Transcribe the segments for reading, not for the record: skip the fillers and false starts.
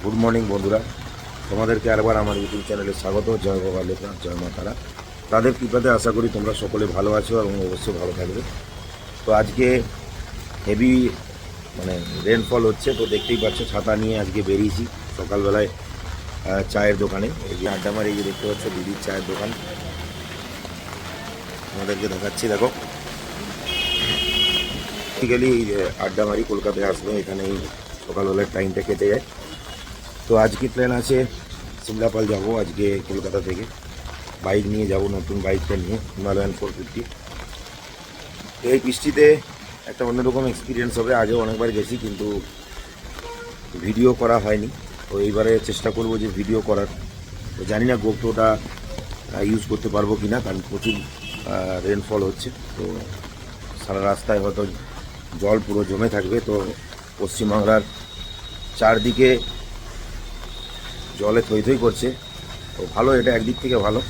Good morning বন্ধুরা, তোমাদেরকে আরেকবার আমার ইউটিউব চ্যানেলে স্বাগত। জয় বাবা লোকনাথ, জয় মা তারা। তাদের কৃপাতে আশা করি তোমরা সকলে ভালো আছো এবং অবশ্যই ভালো থাকবে। তো আজকে হেভি রেনফল হচ্ছে, তো দেখতেই পাচ্ছ ছাতা নিয়ে আজকে বেরিয়েছি সকালবেলায় চায়ের দোকানে। এই যে আড্ডামারি, এই যে দেখতে পাচ্ছ দিদির চায়ের দোকান, তোমাদেরকে দেখাচ্ছি। দেখো, বেসিক্যালি আড্ডামারি কলকাতায় আসবে, এখানেই সকালবেলার টাইমটা কেটে যায়। তো আজকে প্ল্যান আছে সিমলাপাল যাব আজকে কলকাতা থেকে। বাইক নিয়ে যাব, নতুন বাইকটা নিয়ে, হিমালয়ান 450। তো এই বৃষ্টিতে একটা অন্যরকম এক্সপিরিয়েন্স হবে। আগেও অনেকবার গেছি কিন্তু ভিডিও করা হয়নি, তো এইবারে চেষ্টা করব যে ভিডিও করার। তো জানি না গোপ্রোটা ইউজ করতে পারবো কি না, কারণ প্রচুর রেনফল হচ্ছে। তো সারা রাস্তায় হয়তো জল পুরো জমে থাকবে। তো পশ্চিমবাংলার চারদিকে জলে থই থই করছে। তো ভালো, এটা একদিক থেকে ভালো।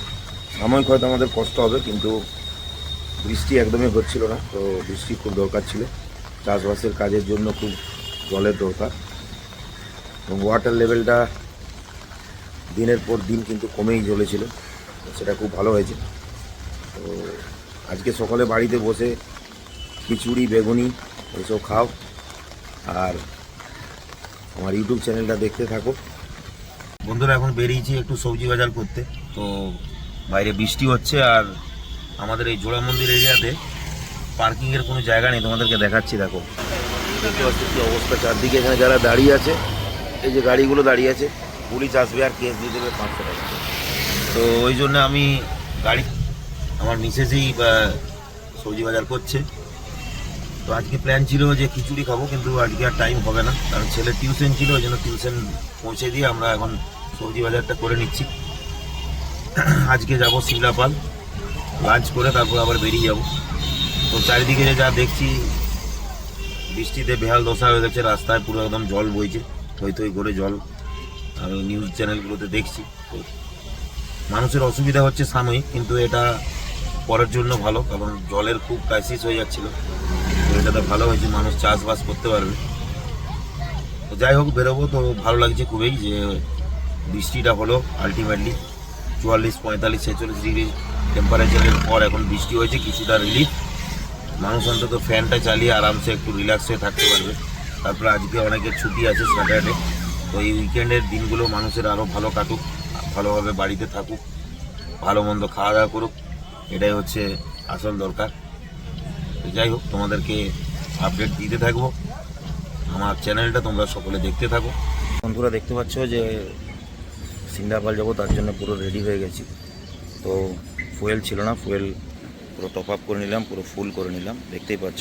সাময়িক হয়তো আমাদের কষ্ট হবে, কিন্তু বৃষ্টি একদমই হচ্ছিল না। তো বৃষ্টি খুব দরকার ছিল, চাষবাসের কাজের জন্য খুব জলের দরকার। এবং ওয়াটার লেভেলটা দিনের পর দিন কিন্তু কমেই চলেছিল, সেটা খুব ভালো হয়েছে। তো আজকে সকালে বাড়িতে বসে খিচুড়ি, বেগুনি এসব খাও, আর আমার ইউটিউব চ্যানেলটা দেখতে থাকো। বন্ধুরা, এখন বেরিয়েছি একটু সবজি বাজার করতে। তো বাইরে বৃষ্টি হচ্ছে, আর আমাদের এই জোড়া মন্দির এরিয়াতে পার্কিংয়ের কোনো জায়গা নেই। তোমাদেরকে দেখাচ্ছি, দেখো দেখতে পাচ্ছি কী অবস্থা চারদিকে। এখানে যারা দাঁড়িয়ে আছে, এই যে গাড়িগুলো দাঁড়িয়ে আছে, পুলিশ আসবে আর কেস দিয়ে দেবে 500 টাকা। তো ওই জন্য আমি গাড়ি, আমার মিসেসই সবজি বাজার করছে। তো আজকে প্ল্যান ছিল যে খিচুড়ি খাবো, কিন্তু আজকে আর টাইম হবে না, কারণ ছেলের টিউশন ছিল। ওই জন্য টিউশন পৌঁছে দিয়ে আমরা এখন সবজি বাজারটা করে নিচ্ছি। আজকে যাব সিমলাপাল, লাঞ্চ করে তারপর আবার বেরিয়ে যাব। তো চারিদিকে যা দেখছি, বৃষ্টিতে বেহাল দশা হয়ে গেছে, রাস্তায় পুরো একদম জল বইছে, থই থই করে জল। আমি নিউজ চ্যানেলগুলোতে দেখছি। তো মানুষের অসুবিধা হচ্ছে সাময়িক, কিন্তু এটা পরের জন্য ভালো, কারণ জলের খুব ক্রাইসিস হয়ে যাচ্ছিল। তো এটা তো ভালো হয়েছে, মানুষ চাষবাস করতে পারবে। তো যাই হোক, বেরোবো। তো ভালো লাগছে খুবই যে বৃষ্টিটা হলো আলটিমেটলি। 44, 45, 46 ডিগ্রি টেম্পারেচারের পর এখন বৃষ্টি হয়েছে, কিছুটা রিলিফ। মানুষ অন্তত ফ্যানটা চালিয়ে আরামসে একটু রিল্যাক্স হয়ে থাকতে পারবে। তারপরে আজকে অনেকের ছুটি আছে, স্যাটারডে। তো এই উইকেন্ডের দিনগুলো মানুষের আরও ভালো কাটুক, ভালোভাবে বাড়িতে থাকুক, ভালো মন্দ খাওয়া দাওয়া করুক, এটাই হচ্ছে আসল দরকার। তো যাই হোক, তোমাদেরকে আপডেট দিতে থাকবো। আমার চ্যানেলটা তোমরা সকলে দেখতে থাকো। বন্ধুরা, দেখতে পাচ্ছ যে সিমলাপাল যাবো, তার জন্য পুরো রেডি হয়ে গেছি। তো ফুয়েল ছিল না, ফুয়েল পুরো টপ আপ করে নিলাম, পুরো ফুল করে নিলাম, দেখতেই পাচ্ছ।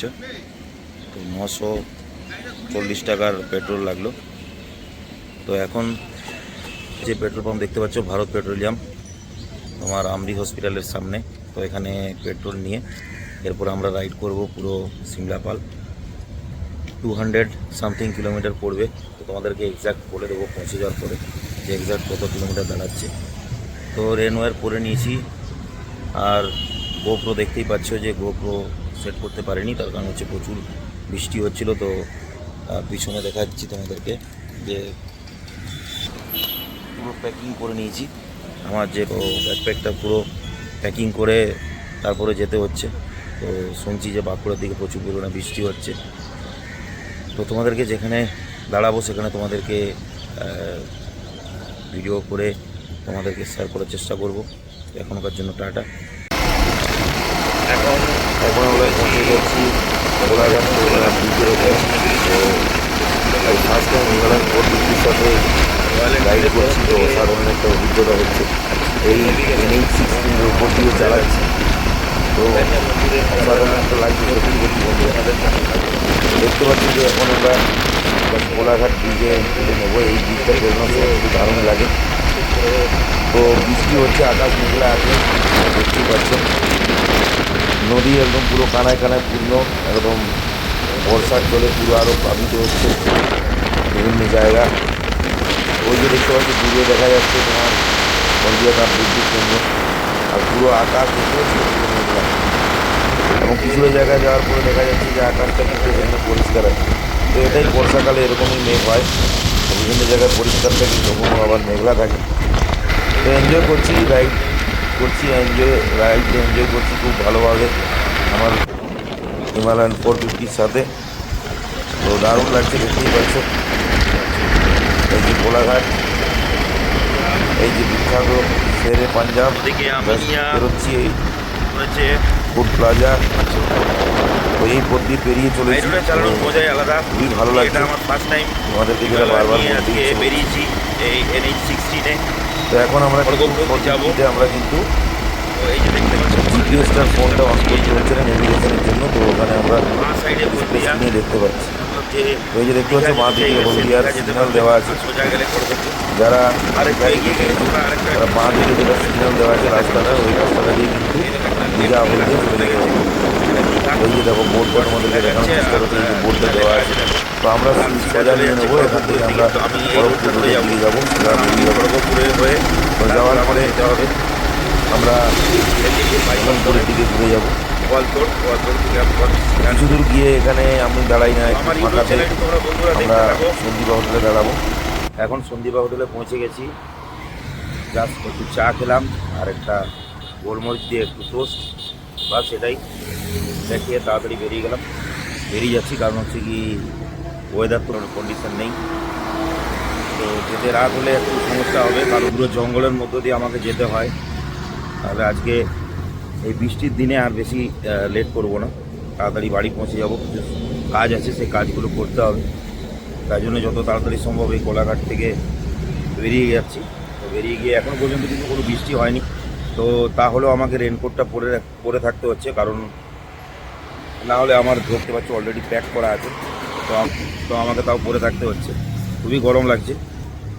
তো 940 টাকার পেট্রোল লাগলো। তো এখন যে পেট্রোল পাম্প দেখতে পাচ্ছ, ভারত পেট্রোলিয়াম, তোমার আমরি হসপিটালের সামনে। তো এখানে পেট্রোল নিয়ে এরপর আমরা রাইড করব পুরো সিমলাপাল। 200 সামথিং কিলোমিটার পড়বে। তো তোমাদেরকে এক্স্যাক্ট বলে দেবো পৌঁছে যাওয়ার পরে যে এক্স্যাক্ট কত কিলোমিটার দাঁড়াচ্ছে। তো রেনওয়্যার পরে নিয়েছি, আর গোপ্রো দেখতেই পাচ্ছ যে গোপ্রো সেট করতে পারিনি, তার কারণ হচ্ছে প্রচুর বৃষ্টি হচ্ছিল। তো পিছনে দেখাচ্ছি তোমাদেরকে যে পুরো প্যাকিং করে নিয়েছি। আমার যে ব্যাকপ্যাকটা পুরো প্যাকিং করে তারপরে যেতে হচ্ছে। তো শুনছি যে বাঁকুড়ার দিকে প্রচুর পরিমাণে বৃষ্টি হচ্ছে। তো তোমাদেরকে যেখানে দাঁড়াবো সেখানে তোমাদেরকে ভিডিও করে তোমাদেরকে শেয়ার করার চেষ্টা করব। এখনকার জন্য টাটা। এখন আমরা পৌঁছে যাচ্ছি কোলাঘাট ব্রিজের ওপরে। তো এই ফার্স্ট টাইম হিমালয়ান 450-র সাথে রাইড করছি, তো সাধারণ একটা অভিজ্ঞতা হচ্ছে। এই NH-60 উপর দিয়ে চালাচ্ছি, তো সাধারণ একটা লাগছে। সত্যি সত্যি বন্ধুরা, দেখতে পাচ্ছি যে এখন আমরা কোলাঘাট ব্রিজে তুলে নেবো। এই ব্রিজটা বেরোনোর সময় খুব দারুণ লাগে। তো বৃষ্টি হচ্ছে, আকাশ মেঘলা আছে, দেখতেই পাচ্ছ। নদী একদম পুরো কানায় কানায় পূর্ণ, একদম বর্ষার জলে পুরো আরও প্লাবিত হচ্ছে বিভিন্ন জায়গা। ওই যে দেখতে পাচ্ছি দূরে দেখা যাচ্ছে তোমার কলকাতা বিদ্যুৎ কেন্দ্র, আর পুরো আকাশ দেখতে পাচ্ছি পুরো মেঘলা। এবং কিছুটা জায়গায় যাওয়ার পরে দেখা যাচ্ছে যে আকাশটা কিন্তু এখানে পরিষ্কার আছে। তো এটাই বর্ষাকালে এরকমই মেঘ হয়, বিভিন্ন জায়গায় পরিষ্কার থাকে, কখনো আবার মেঘলা থাকে। তো এনজয় করছি, রাইড করছি, এনজয় করছি খুব ভালোভাবে আমার হিমালয়ান 450-র সাথে। তো দারুণ লাগছে, দেখতেই পাচ্ছ। এই যে কোলাঘাট, এই যে বিখ্যাত শেরে পাঞ্জাব, বেরোচ্ছি এই ফুড প্লাজা। তো এই পথ দিয়ে পেরিয়ে চলেছি, চালানোর মজাই আলাদা। খুবই ভালো লাগছে। এটা আমার ফার্স্ট টাইম আমাদেরকে যেটা বারবার আজকে বেরিয়েছি এই NH-16-এ। তো এখন আমরা যাবো। আমরা কিন্তু তো এই যে দেখতে পাচ্ছেন জিপিএসটার ফোনটা অন করতে হচ্ছে না নেভিগেশনের জন্য। তো ওখানে আমরা বাঁ সাইডে হলদিয়া, নিয়ে দেখতে পাচ্ছি। যে তো এই যে দেখতে পাচ্ছ মা দিকে হলদিয়ার সিগন্যাল দেওয়া আছে। সোজা গেলে করবে। যারা আরেকটু এগিয়ে গেলে তোমরা আরেকটা যারা বাঁ দিকে যেটা সিগন্যাল দেওয়া আছে রাস্তাটা, ওই রাস্তাটা দিয়ে কিন্তু দীঘা হলদিয়া চলে যেতে হবে। ওই যে দেখো বোর্ডটা তোমাদেরকে দেখানোর চেষ্টা করছি, এই যে বোর্ডটা দেওয়া আছে। তো আমরা সোজা নিয়ে নেবো, এখান থেকে আমরা খড়গপুর রোডে দিয়ে যাবো। খড়গপুরে হয়ে যাওয়ার পরে আমরা বাইকনপুরের দিকে ঘুরে যাবো। গোয়ালতোড় থেকে কিছু দূর গিয়ে এখানে আমি দাঁড়াই না, একটু আমার ইউটিউব ফাঁকাতে চ্যানেলটি তোমরা বন্ধুরা দেখতে আমরা থাকো। সন্দীপা হোটেলে দাঁড়াবো। এখন সন্দীপা হোটেলে পৌঁছে গেছি। জাস্ট একটু চা খেলাম আর একটা গোলমরিচ দিয়ে একটু টোস্ট, বা সেটাই দেখিয়ে তাড়াতাড়ি বেরিয়ে যাচ্ছি। কারণ হচ্ছে কি ওয়েদার তো কন্ডিশন নেই, তো যেতে রাত হলে একটু সমস্যা হবে, কারণ পুরো জঙ্গলের মধ্য দিয়ে আমাকে যেতে হয়। তাহলে আজকে এই বৃষ্টির দিনে আর বেশি লেট করব না, তাড়াতাড়ি বাড়ি পৌঁছে যাব। কিছু কাজ আছে, সেই কাজগুলো করতে হবে। তাই জন্য যত তাড়াতাড়ি সম্ভব এই কোলাঘাট থেকে বেরিয়ে যাচ্ছি। তো বেরিয়ে গিয়ে এখনও পর্যন্ত কিন্তু কোনো বৃষ্টি হয়নি, তো তাহলেও আমাকে রেনকোটটা পরে থাকতে হচ্ছে, কারণ না হলে আমার ধরতে পারছি অলরেডি প্যাক করা আছে। তো আমাকে তাও পরে থাকতে হচ্ছে। খুবই গরম লাগছে।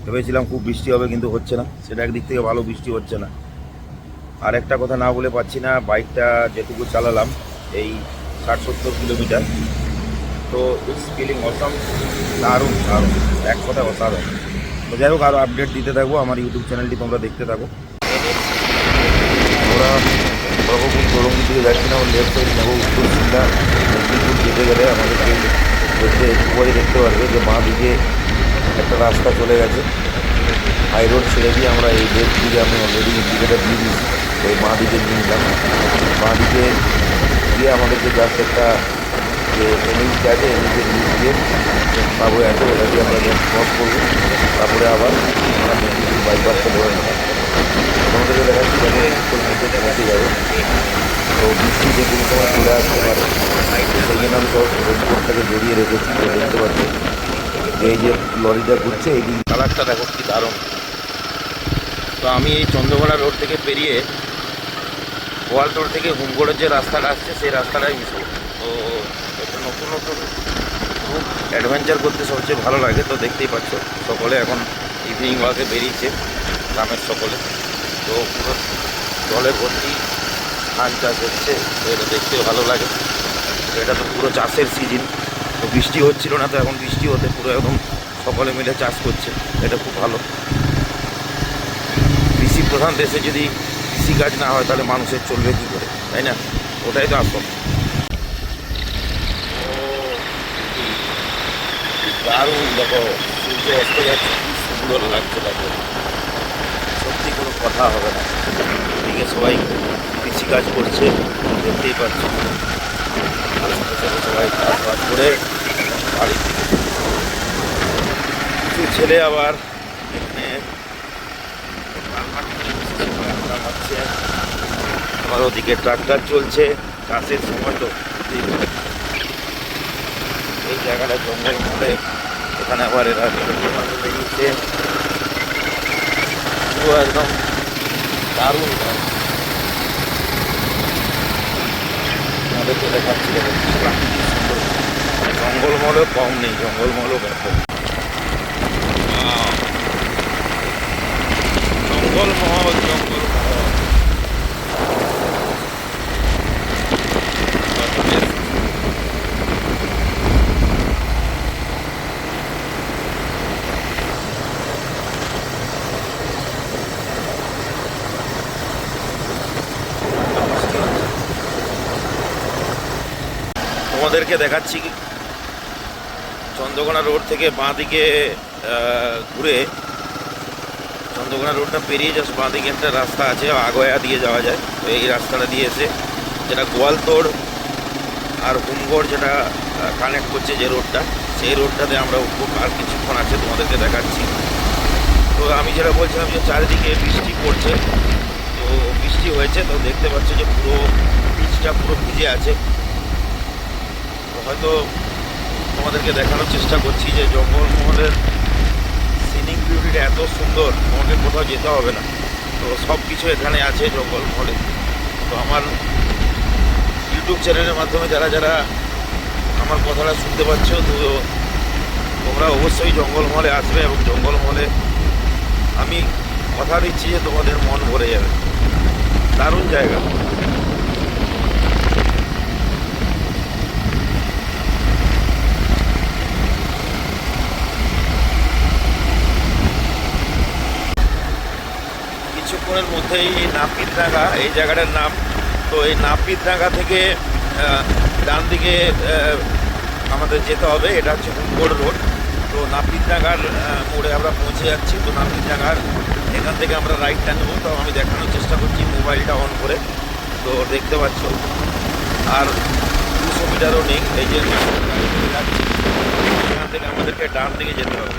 ভেবেছিলাম খুব বৃষ্টি হবে, কিন্তু হচ্ছে না। সেটা একদিক থেকে ভালো, বৃষ্টি হচ্ছে না। আর একটা কথা না বলে পাচ্ছি না, বাইকটা যেটুকু চালালাম এই 60-70 কিলোমিটার, তো ইটস ফিলিং অসাম, দারুণ দারুণ, এক কথা অসাধারণ। তো যাই হোক, আরও আপডেট দিতে থাকবো, আমার ইউটিউব চ্যানেলটি তোমরা দেখতে থাকো। আমরা খড়গপুর তরঙ্গি দিকে যাচ্ছি না, লেফট সাইড নেবো উত্তর সিমলা মেদিনীপুর যেতে গেলে আমাদেরকে একটু পরে দেখতে পারবে যে বাঁ দিকে একটা রাস্তা চলে গেছে। হাই রোড ছেড়ে দিয়ে আমরা এই লেফট দিকে আমি অলরেডি ইন্ডিকেটার দিয়ে দিয়েছি। তো এই বাঁ দিকে নিয়ে নিলাম। বাঁ দিকে গিয়ে আমাদেরকে জাস্ট একটা যে এনএইচ আছে, এনএইচের নিচ দিয়ে পাবো আছে, ওটা দিয়ে আমরা জাস্ট ক্রস করবো। তারপরে আবার আমরা মেদিনীপুর বাইপাসটা ধরে নেব। তোমাদেরকে দেখাচ্ছি যাতে উত্তর মধ্যে পৌঁছে যাবে। তো বৃষ্টি যে কোনো সময় চলে আসতে পারে, সেই জন্য আমি সব রেনকোটটাকে জড়িয়ে রেখেছি। তো দেখতে পাচ্ছি যে এই যে লরিটা ঘুরছে, এই কালারটা দেখো কি দারুণ। তো আমি এই চন্দ্রকোনা রোড থেকে পেরিয়ে গোয়ালতোড় থেকে হুমগড়ের যে রাস্তাটা আসছে, সেই রাস্তাটাই মিশবো। তো একটা নতুন নতুন খুব অ্যাডভেঞ্চার করতে সবচেয়ে ভালো লাগে। তো দেখতেই পাচ্ছ সকলে এখন ইভিনিং ওয়াকে বেরিয়েছে, গ্রামের সকলে। তো পুরো জলে ভর্তি, ধান চাষ হচ্ছে, তো এটা দেখতেও ভালো লাগে। তো এটা তো পুরো চাষের সিজন। তো বৃষ্টি হচ্ছিল না, তো এখন বৃষ্টি হতে পুরো একদম সকলে মিলে চাষ করছে, এটা খুব ভালো। কৃষি প্রধান দেশে যদি কৃষিকাজ না হয় তাহলে মানুষের চলবে কী করে, তাই না? ওটাই তো আসল। দারুণ দেখো, সূর্য অস্ত যাচ্ছে, কি সুন্দর লাগছে। দেখো সত্যি কোনো কথা হবে না। এদিকে সবাই কৃষিকাজ করছে, দেখতেই পাচ্ছি। সবাই চাষবাস করে বাড়ির দিকে, কিছু ছেলে আবার এখানে আমার ওদিকে ট্রাক্টর চলছে, চাষের সময় তো। এই জায়গাটা জঙ্গল মহলে, এখানে আবার এরা বেরিয়েছে, পুরো একদম দারুণ। আমাদেরকে দেখাচ্ছি প্রাকৃতিক সুন্দর। জঙ্গলমহলও কম নেই, জঙ্গলমহলও ব্যাপক। জঙ্গলমহল। তোমাদেরকে দেখাচ্ছি চন্দ্রকোনা রোড থেকে বাঁ দিকে ঘুরে চন্দ্রকোনা রোডটা পেরিয়ে জাস্ট বাঁ দিকে একটা রাস্তা আছে, আগয়া দিয়ে যাওয়া যায়। তো এই রাস্তাটা দিয়ে এসে যেটা গোয়ালতোড় আর হুমগড় যেটা কানেক্ট করছে যে রোডটা, সেই রোডটাতে আমরা উঠবো। আর কিছুক্ষণ আছে, তোমাদেরকে দেখাচ্ছি। তো আমি যেটা বলছিলাম যে চারিদিকে বৃষ্টি পড়ছে, তো বৃষ্টি হয়েছে, তো দেখতে পাচ্ছ যে পুরো পিচটা পুরো ভিজে আছে। তো হয়তো তোমাদেরকে দেখানোর চেষ্টা করছি যে জঙ্গলমহলের সিনিক বিউটিটা এত সুন্দর, তোমাকে কোথাও যেতে হবে না। তো সব কিছু এখানে আছে জঙ্গলমহলে। তো আমার ইউটিউব চ্যানেলের মাধ্যমে যারা যারা আমার কথাটা শুনতে পাচ্ছ, তো তোমরা অবশ্যই জঙ্গলমহলে আসবে, এবং জঙ্গলমহলে আমি কথা দিচ্ছি যে তোমাদের মন ভরে যাবে। দারুণ জায়গা। কিছুক্ষণের মধ্যেই নাপিতডাঙ্গা এই জায়গাটার নাম। তো এই নাপিতডাঙ্গা থেকে ডান দিকে আমাদের যেতে হবে। এটা হচ্ছে হুমগড় রোড। তো নাপিতডাঙ্গার মোড়ে আমরা পৌঁছে যাচ্ছি। তো নাপিতডাঙ্গার এখান থেকে আমরা রাইটটা নেবো। তো আমি দেখানোর চেষ্টা করছি মোবাইলটা অন করে, তো দেখতে পাচ্ছ। আর 200 মিটারও নেই, এই যে যাচ্ছি, এখান থেকে আমাদেরকে ডান দিকে যেতে হবে।